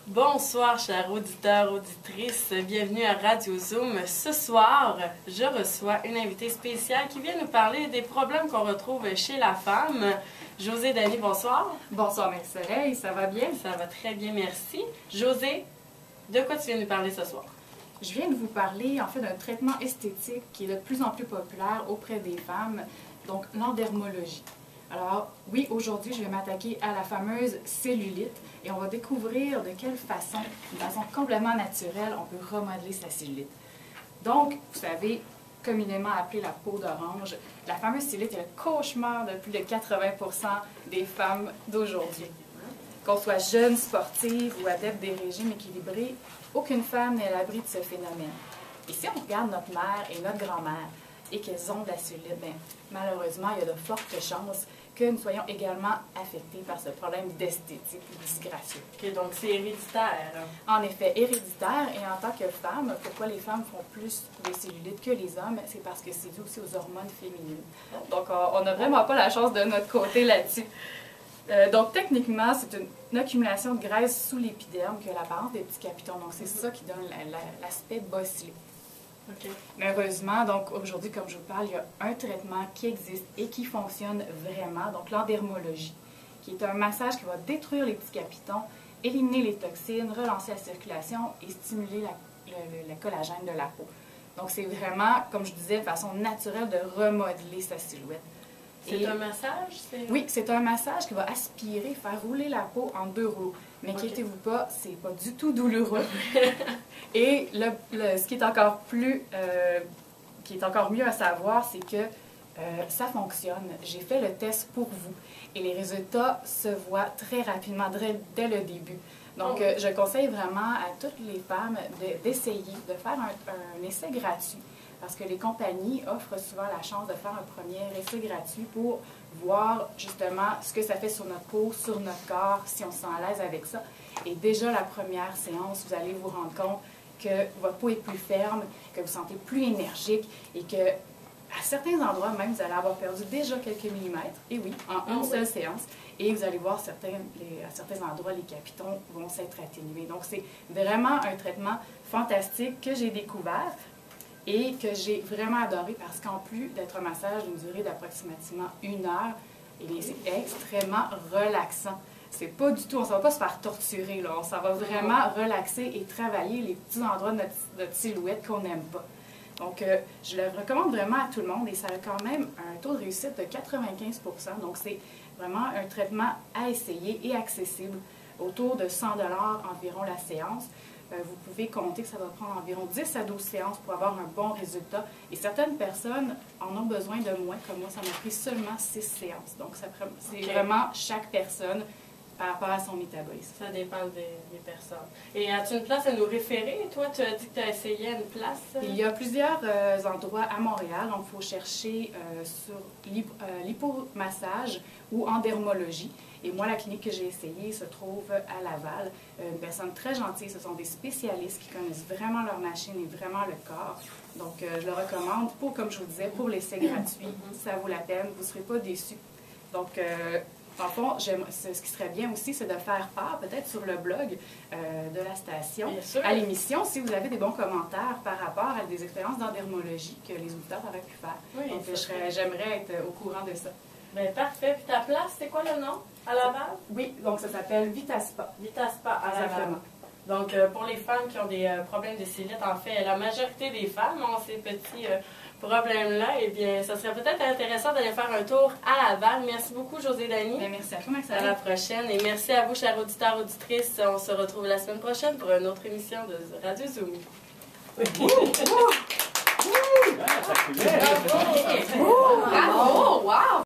Bonsoir, chers auditeurs, auditrices. Bienvenue à Radio Zoom. Ce soir, je reçois une invitée spéciale qui vient nous parler des problèmes qu'on retrouve chez la femme. Josée Dany, bonsoir. Bonsoir, Mère Soleil. Ça va bien? Ça va très bien, merci. Josée, de quoi tu viens nous parler ce soir? Je viens de vous parler, en fait, d'un traitement esthétique qui est de plus en plus populaire auprès des femmes, donc l'endermologie. Alors, oui, aujourd'hui, je vais m'attaquer à la fameuse cellulite et on va découvrir de quelle façon, d'une façon complètement naturelle, on peut remodeler sa cellulite. Donc, vous savez, communément appelée la peau d'orange, la fameuse cellulite est le cauchemar de plus de 80% des femmes d'aujourd'hui. Qu'on soit jeune, sportive ou adepte des régimes équilibrés, aucune femme n'est à l'abri de ce phénomène. Et si on regarde notre mère et notre grand-mère et qu'elles ont de la cellulite, bien, malheureusement, il y a de fortes chances que nous soyons également affectés par ce problème d'esthétique disgracieux. OK, donc c'est héréditaire. En effet, héréditaire, et en tant que femme, pourquoi les femmes font plus de cellulite que les hommes? C'est parce que c'est dû aussi aux hormones féminines. Donc, on n'a vraiment pas la chance de notre côté là-dessus. Donc, techniquement, c'est une accumulation de graisse sous l'épiderme qui a l'apparence des petits capitons. Donc, c'est ça qui donne l'aspect bosselé. OK. Mais heureusement, donc aujourd'hui, comme je vous parle, il y a un traitement qui existe et qui fonctionne vraiment, donc l'endermologie, qui est un massage qui va détruire les petits capitons, éliminer les toxines, relancer la circulation et stimuler le collagène de la peau. Donc, c'est vraiment, comme je disais, de façon naturelle de remodeler sa silhouette. C'est un massage? Oui, c'est un massage qui va aspirer, faire rouler la peau en 2 rouleaux. Mais inquiétez-vous pas, c'est pas du tout douloureux. Et ce qui est encore mieux à savoir, c'est que ça fonctionne. J'ai fait le test pour vous et les résultats se voient très rapidement, dès le début. Donc, je conseille vraiment à toutes les femmes d'essayer, de faire un essai gratuit. Parce que les compagnies offrent souvent la chance de faire un premier essai gratuit pour voir justement ce que ça fait sur notre peau, sur notre corps, si on se sent à l'aise avec ça. Et déjà, la première séance, vous allez vous rendre compte que votre peau est plus ferme, que vous vous sentez plus énergique et que à certains endroits même, vous allez avoir perdu déjà quelques millimètres, et oui, en une seule séance. Et vous allez voir, à certains endroits, les capitons vont s'être atténués. Donc, c'est vraiment un traitement fantastique que j'ai découvert et que j'ai vraiment adoré parce qu'en plus d'être un massage d'une durée d'approximativement 1 heure, c'est extrêmement relaxant. C'est pas du tout, on ne va pas se faire torturer, là. On s'en va vraiment relaxer et travailler les petits endroits de notre silhouette qu'on n'aime pas. Donc, je le recommande vraiment à tout le monde et ça a quand même un taux de réussite de 95 %. Donc, c'est vraiment un traitement à essayer et accessible, autour de 100 $ environ la séance. Vous pouvez compter que ça va prendre environ 10 à 12 séances pour avoir un bon résultat. Et certaines personnes en ont besoin de moins, comme moi, ça m'a pris seulement 6 séances. Donc, c'est vraiment chaque personne par rapport à son métabolisme. Ça dépend des personnes. Et as-tu une place à nous référer? Toi, tu as dit que tu as essayé une place? Il y a plusieurs endroits à Montréal. Donc, il faut chercher sur l'hypomassage ou endermologie. Et moi, la clinique que j'ai essayée se trouve à Laval. Une personne très gentille. Ce sont des spécialistes qui connaissent vraiment leur machine et vraiment le corps. Donc, je le recommande pour, comme je vous disais, pour l'essai gratuit. Ça vaut la peine. Vous ne serez pas déçus. Donc, en fond, ce qui serait bien aussi, c'est de faire part, peut-être sur le blog de la station, à l'émission, si vous avez des bons commentaires par rapport à des expériences d'endermologie que les auditeurs auraient pu faire. Oui, donc, j'aimerais être au courant de ça. Bien, parfait. Puis ta place, c'est quoi le nom à Laval? Oui, donc ça s'appelle Vitaspa. Vitaspa à Laval. Donc, pour les femmes qui ont des problèmes de cellulite, en fait, la majorité des femmes ont ces petits problèmes-là. Eh bien, ça serait peut-être intéressant d'aller faire un tour à Laval. Merci beaucoup, Josée Dany. Merci à toi, Maxime. À la prochaine. Et merci à vous, chers auditeurs, auditrices. On se retrouve la semaine prochaine pour une autre émission de Radio Zoom. Bravo! Bravo! Wow!